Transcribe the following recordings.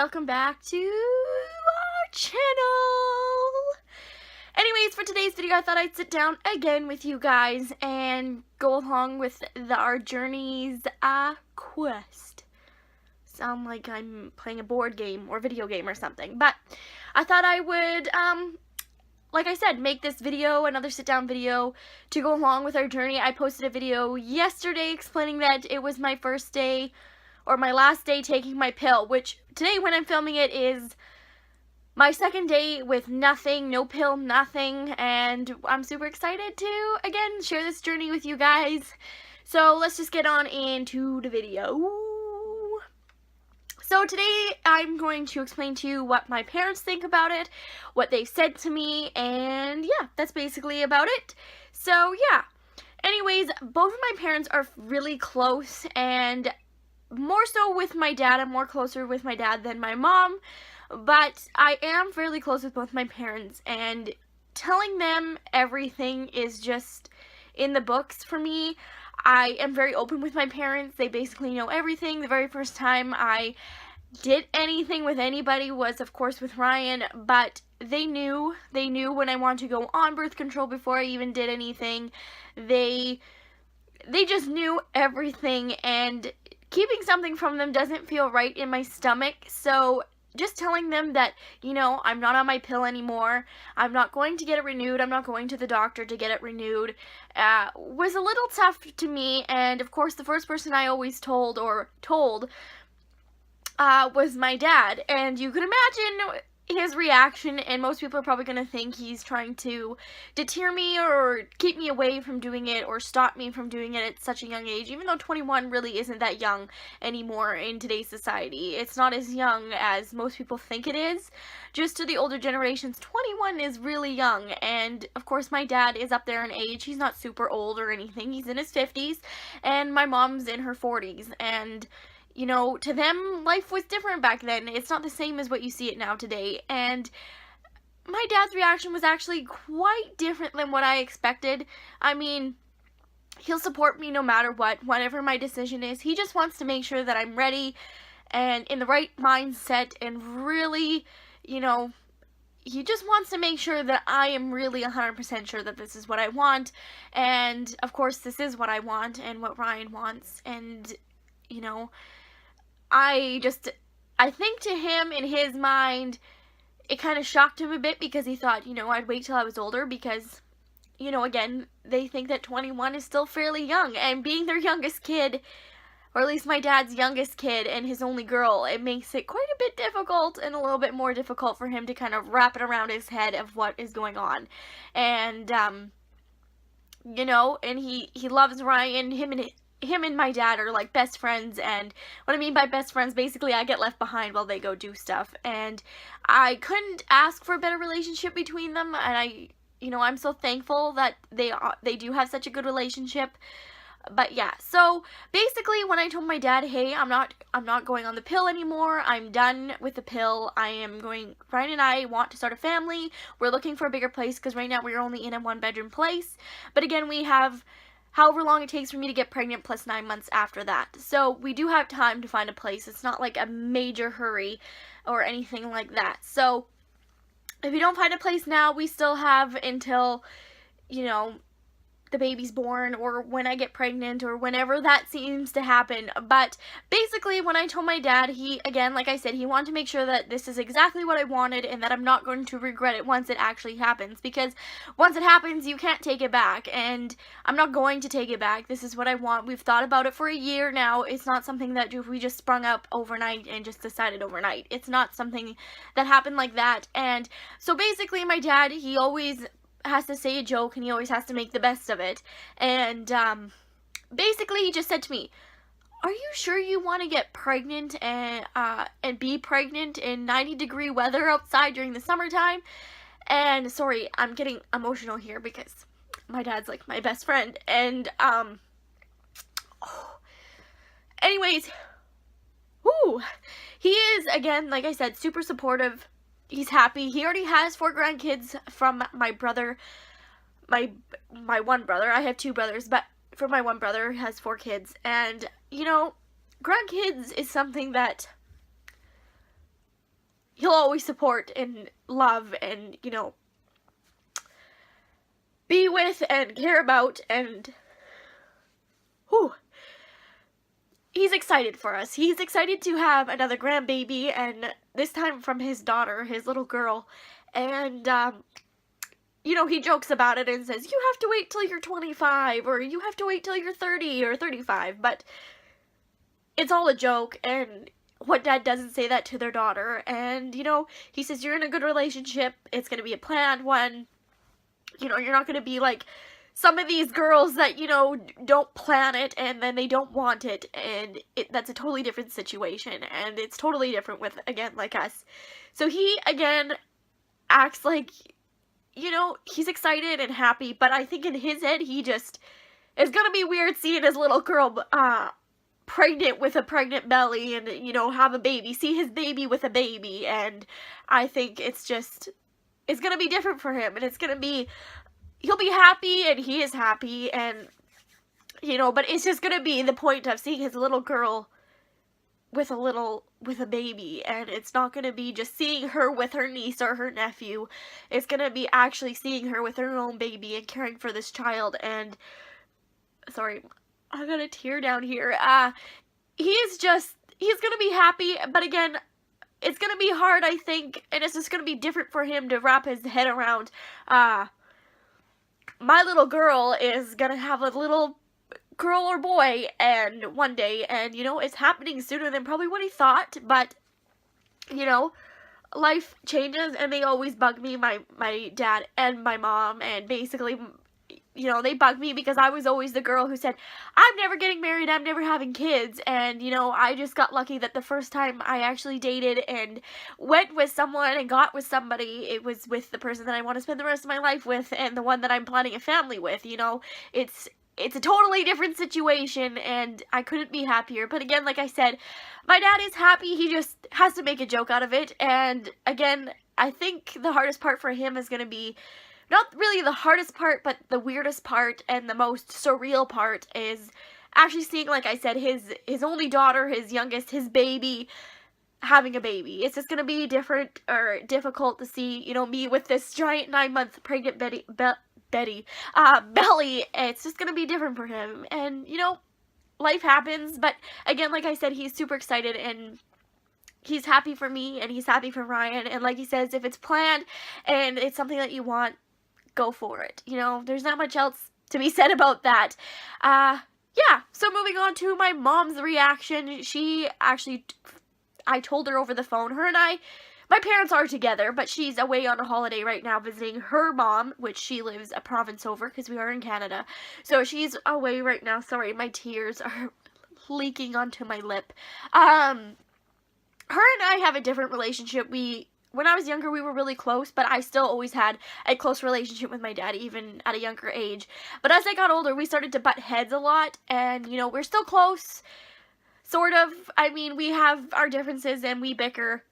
welcome back to our channel. Anyways, for today's video, I thought I'd sit down again with you guys and go along with our journey's quest. Sound like I'm playing a board game or video game or something, but I thought I would, like I said, make this video, another sit-down video, to go along with our journey. I posted a video yesterday explaining that it was my first day, or my last day taking my pill, which today when I'm filming it is my second day with nothing, no pill, nothing, and I'm super excited to, again, share this journey with you guys. So let's just get on into the video. So today I'm going to explain to you what my parents think about it, what they said to me, and yeah, that's basically about it. So yeah, anyways, both of my parents are really close, and more so with my dad. I'm more closer with my dad than my mom, but I am fairly close with both my parents, and telling them everything is just in the books for me. I am very open with my parents. They basically know everything. The very first time I did anything with anybody was, of course, with Ryan, but they knew when I wanted to go on birth control before I even did anything. They just knew everything, and keeping something from them doesn't feel right in my stomach. So just telling them that, you know, I'm not on my pill anymore, I'm not going to get it renewed, I'm not going to the doctor to get it renewed, was a little tough to me. And of course the first person I always told was my dad, and you can imagine his reaction, and most people are probably going to think he's trying to deter me or keep me away from doing it or stop me from doing it at such a young age, even though 21 really isn't that young anymore in today's society. It's not as young as most people think it is. Just to the older generations, 21 is really young, and of course my dad is up there in age. He's not super old or anything. He's in his 50s, and my mom's in her 40s, and you know, to them, life was different back then. It's not the same as what you see it now today. And my dad's reaction was actually quite different than what I expected. I mean, he'll support me no matter what, whatever my decision is. He just wants to make sure that I'm ready and in the right mindset, and really, you know, he just wants to make sure that I am really 100% sure that this is what I want. And, of course, this is what I want and what Ryan wants. And, you know, I think to him, in his mind, it kind of shocked him a bit, because he thought, you know, I'd wait till I was older, because, you know, again, they think that 21 is still fairly young, and being their youngest kid, or at least my dad's youngest kid and his only girl, it makes it quite a bit difficult, and a little bit more difficult for him to kind of wrap it around his head of what is going on. And, you know, and he loves Ryan. Him and my dad are like best friends, and what I mean by best friends, basically I get left behind while they go do stuff, and I couldn't ask for a better relationship between them, and I'm so thankful that they do have such a good relationship. But yeah, so basically when I told my dad, hey, I'm not going on the pill anymore, I'm done with the pill, Ryan and I want to start a family, we're looking for a bigger place, because right now we're only in a 1-bedroom place, but again, we have however long it takes for me to get pregnant plus 9 months after that. So we do have time to find a place. It's not like a major hurry or anything like that. So if we don't find a place now, we still have until, you know, the baby's born, or when I get pregnant, or whenever that seems to happen. But basically when I told my dad, he, again, like I said, he wanted to make sure that this is exactly what I wanted, and that I'm not going to regret it once it actually happens, because once it happens, you can't take it back, and I'm not going to take it back. This is what I want. We've thought about it for a year now. It's not something that we just sprung up overnight and just decided overnight. It's not something that happened like that. And so basically my dad, he always has to say a joke, and he always has to make the best of it. And basically he just said to me, are you sure you want to get pregnant and be pregnant in 90-degree weather outside during the summertime? And sorry, I'm getting emotional here because my dad's like my best friend. And anyways, he is, again, like I said, super supportive. He's happy. He already has 4 grandkids from my brother, my one brother. I have 2 brothers, but for my one brother, has 4 kids. And, you know, grandkids is something that he'll always support and love and, you know, be with and care about, and whew, he's excited for us. He's excited to have another grandbaby, and this time from his daughter, his little girl, and, you know, he jokes about it and says, you have to wait till you're 25, or you have to wait till you're 30 or 35, but it's all a joke, and what dad doesn't say that to their daughter, and, you know, he says, you're in a good relationship, it's gonna be a planned one, you know, you're not gonna be like some of these girls that, you know, don't plan it, and then they don't want it, and that's a totally different situation, and it's totally different with, again, like us. So he, again, acts like, you know, he's excited and happy, but I think in his head, he just, it's gonna be weird seeing his little girl, pregnant with a pregnant belly and, you know, have a baby, see his baby with a baby, and I think it's just, it's gonna be different for him, and it's gonna be, he'll be happy, and he is happy, and, you know, but it's just gonna be the point of seeing his little girl with a baby, and it's not gonna be just seeing her with her niece or her nephew. It's gonna be actually seeing her with her own baby and caring for this child, and, sorry, I got a tear down here. He's gonna be happy, but again, it's gonna be hard, I think, and it's just gonna be different for him to wrap his head around. My little girl is gonna have a little girl or boy, and one day, and, you know, it's happening sooner than probably what he thought, but, you know, life changes, and they always bug me, my dad and my mom, and basically, you know, they bug me because I was always the girl who said, I'm never getting married, I'm never having kids, and, you know, I just got lucky that the first time I actually dated and went with someone and got with somebody, it was with the person that I want to spend the rest of my life with, and the one that I'm planning a family with, you know, it's a totally different situation, and I couldn't be happier, but again, like I said, my dad is happy, he just has to make a joke out of it, and again, I think the hardest part for him is going to be, not really the hardest part, but the weirdest part and the most surreal part is actually seeing, like I said, his only daughter, his youngest, his baby, having a baby. It's just going to be different or difficult to see, you know, me with this giant 9-month pregnant belly. It's just going to be different for him. And, you know, life happens. But again, like I said, he's super excited, and he's happy for me, and he's happy for Ryan. And like he says, if it's planned and it's something that you want, go for it. You know, there's not much else to be said about that. Yeah, so moving on to my mom's reaction. She actually, I told her over the phone, her and I, my parents are together, but she's away on a holiday right now visiting her mom, which she lives a province over because we are in Canada. So she's away right now. Sorry, my tears are leaking onto my lip. Her and I have a different relationship. When I was younger, we were really close, but I still always had a close relationship with my dad, even at a younger age. But as I got older, we started to butt heads a lot, and, you know, we're still close, sort of. I mean, we have our differences, and we bicker,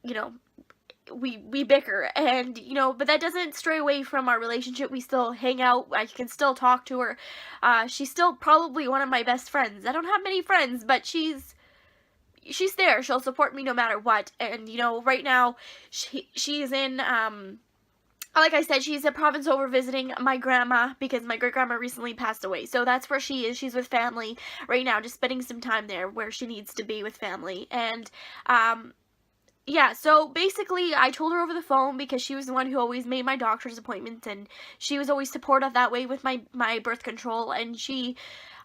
you know, we bicker, and, you know, but that doesn't stray away from our relationship. We still hang out. I can still talk to her. She's still probably one of my best friends. I don't have many friends, but she's there. She'll support me no matter what. And, you know, right now, she's in, like I said, she's a province over visiting my grandma, because my great-grandma recently passed away. So that's where she is. She's with family right now, just spending some time there where she needs to be with family. And, yeah, so basically, I told her over the phone because she was the one who always made my doctor's appointments, and she was always supportive that way with my birth control, and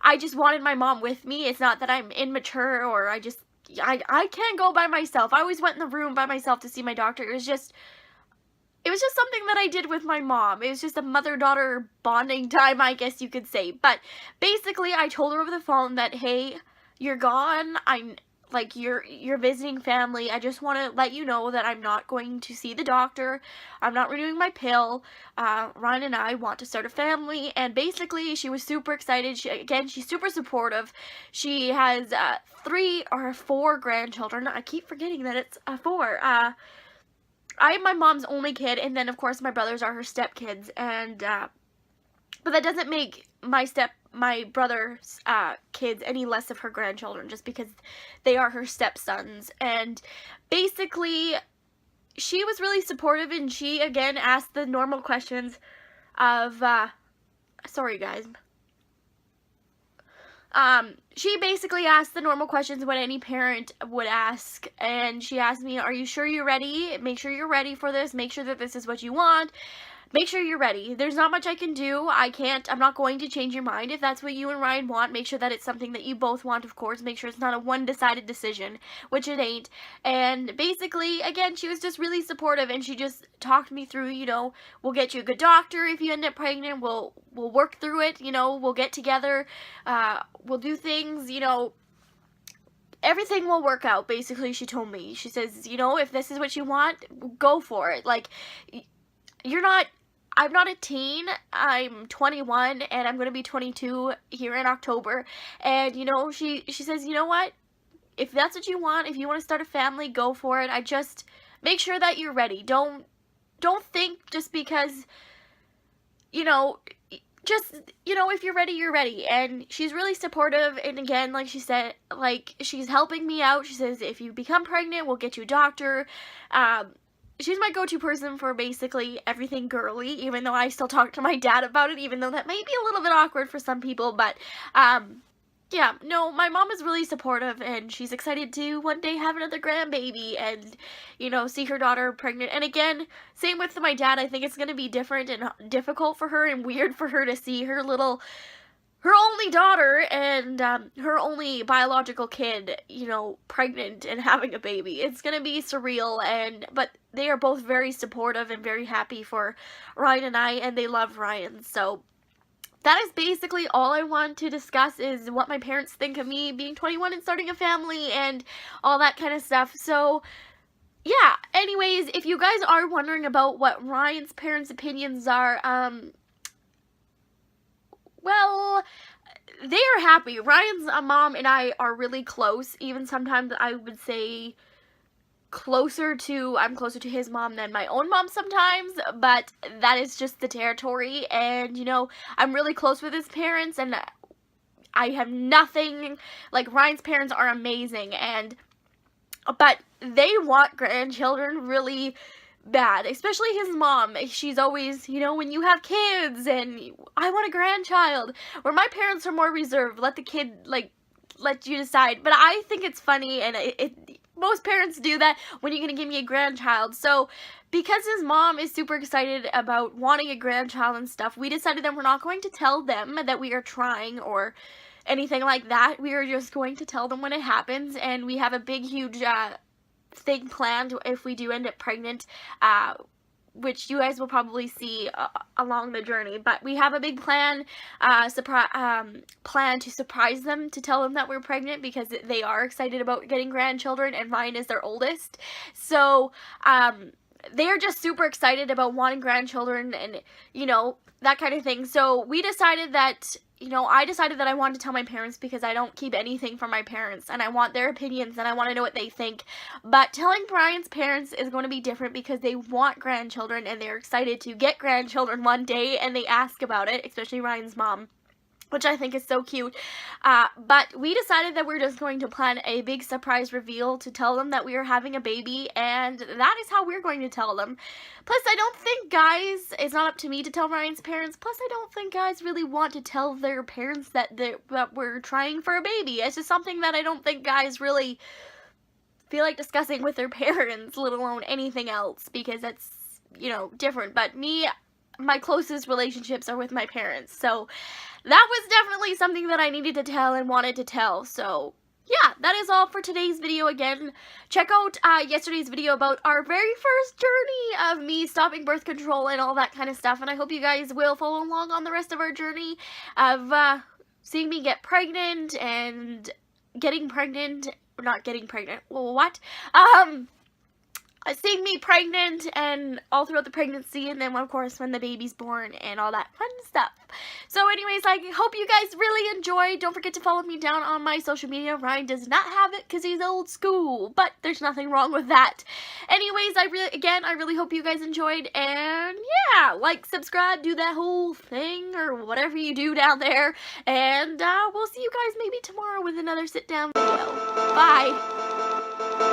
I just wanted my mom with me. It's not that I'm immature, or I can't go by myself. I always went in the room by myself to see my doctor. It was just something that I did with my mom. It was just a mother-daughter bonding time, I guess you could say. But basically, I told her over the phone that, hey, you're gone. You're visiting family. I just want to let you know that I'm not going to see the doctor. I'm not renewing my pill. Ryan and I want to start a family. And basically, she was super excited. She's super supportive. She has 3 or 4 grandchildren. I keep forgetting that it's 4. I am my mom's only kid, and then, of course, my brothers are her stepkids. And, but that doesn't make my my brother's kids any less of her grandchildren, just because they are her stepsons. And basically, she was really supportive, and she, again, asked the normal questions of, sorry guys, she basically asked the normal questions what any parent would ask, and she asked me, are you sure you're ready? Make sure you're ready for this. Make sure that this is what you want. Make sure you're ready. There's not much I can do. I'm not going to change your mind. If that's what you and Ryan want, make sure that it's something that you both want, of course. Make sure it's not a one-decided decision, which it ain't. And basically, again, she was just really supportive, and she just talked me through, you know, we'll get you a good doctor if you end up pregnant. We'll work through it, you know, we'll get together. We'll do things, you know, everything will work out, basically, she told me. She says, you know, if this is what you want, go for it. Like, I'm not a teen, I'm 21, and I'm going to be 22 here in October, and, you know, she says, you know what, if that's what you want, if you want to start a family, go for it. I just, make sure that you're ready. Don't think just because, you know, just, you know, if you're ready, you're ready. And she's really supportive, and again, like she said, like, she's helping me out. She says, if you become pregnant, we'll get you a doctor. She's my go-to person for basically everything girly, even though I still talk to my dad about it, even though that may be a little bit awkward for some people, but, yeah, no, my mom is really supportive, and she's excited to one day have another grandbaby and, you know, see her daughter pregnant. And again, same with my dad. I think it's going to be different and difficult for her and weird for her to see her only daughter and her only biological kid, you know, pregnant and having a baby. It's going to be surreal, but they are both very supportive and very happy for Ryan and I, and they love Ryan. So that is basically all I want to discuss, is what my parents think of me being 21 and starting a family and all that kind of stuff. So yeah, anyways, if you guys are wondering about what Ryan's parents' opinions are, well, they are happy. Ryan's mom and I are really close. Even sometimes I would say I'm closer to his mom than my own mom sometimes, but that is just the territory. And, you know, I'm really close with his parents, and I have nothing, like, Ryan's parents are amazing, but they want grandchildren really bad, especially his mom. She's always, you know, when you have kids and I want a grandchild, where my parents are more reserved, let the kid, like, let you decide. But I think it's funny, and most parents do that, when you're gonna give me a grandchild. So because his mom is super excited about wanting a grandchild and stuff, we decided that we're not going to tell them that we are trying or anything like that. We are just going to tell them when it happens, and we have a big, huge thing planned if we do end up pregnant, which you guys will probably see along the journey. But we have a big plan to surprise them, to tell them that we're pregnant, because they are excited about getting grandchildren, and Ryan is their oldest. So they are just super excited about wanting grandchildren and, you know, that kind of thing. So we decided that, you know, I decided that I wanted to tell my parents, because I don't keep anything from my parents, and I want their opinions, and I want to know what they think. But telling Brian's parents is going to be different, because they want grandchildren, and they're excited to get grandchildren one day, and they ask about it, especially Ryan's mom, which I think is so cute. But we decided that we're just going to plan a big surprise reveal to tell them that we are having a baby, and that is how we're going to tell them. Plus, I don't think guys, it's not up to me to tell Ryan's parents, plus I don't think guys really want to tell their parents that we're trying for a baby. It's just something that I don't think guys really feel like discussing with their parents, let alone anything else, because that's, you know, different. But me, my closest relationships are with my parents, so that was definitely something that I needed to tell and wanted to tell. So yeah, that is all for today's video. Again, check out yesterday's video about our very first journey of me stopping birth control and all that kind of stuff, and I hope you guys will follow along on the rest of our journey of seeing me get pregnant and getting pregnant, not getting pregnant, well, what? seeing me pregnant and all throughout the pregnancy, and then of course when the baby's born and all that fun stuff. So anyways, I hope you guys really enjoyed. Don't forget to follow me down on my social media. Ryan does not have it because he's old school, but there's nothing wrong with that. Anyways, I really hope you guys enjoyed, and yeah, like, subscribe, do that whole thing or whatever you do down there, and we'll see you guys maybe tomorrow with another sit down video. Bye.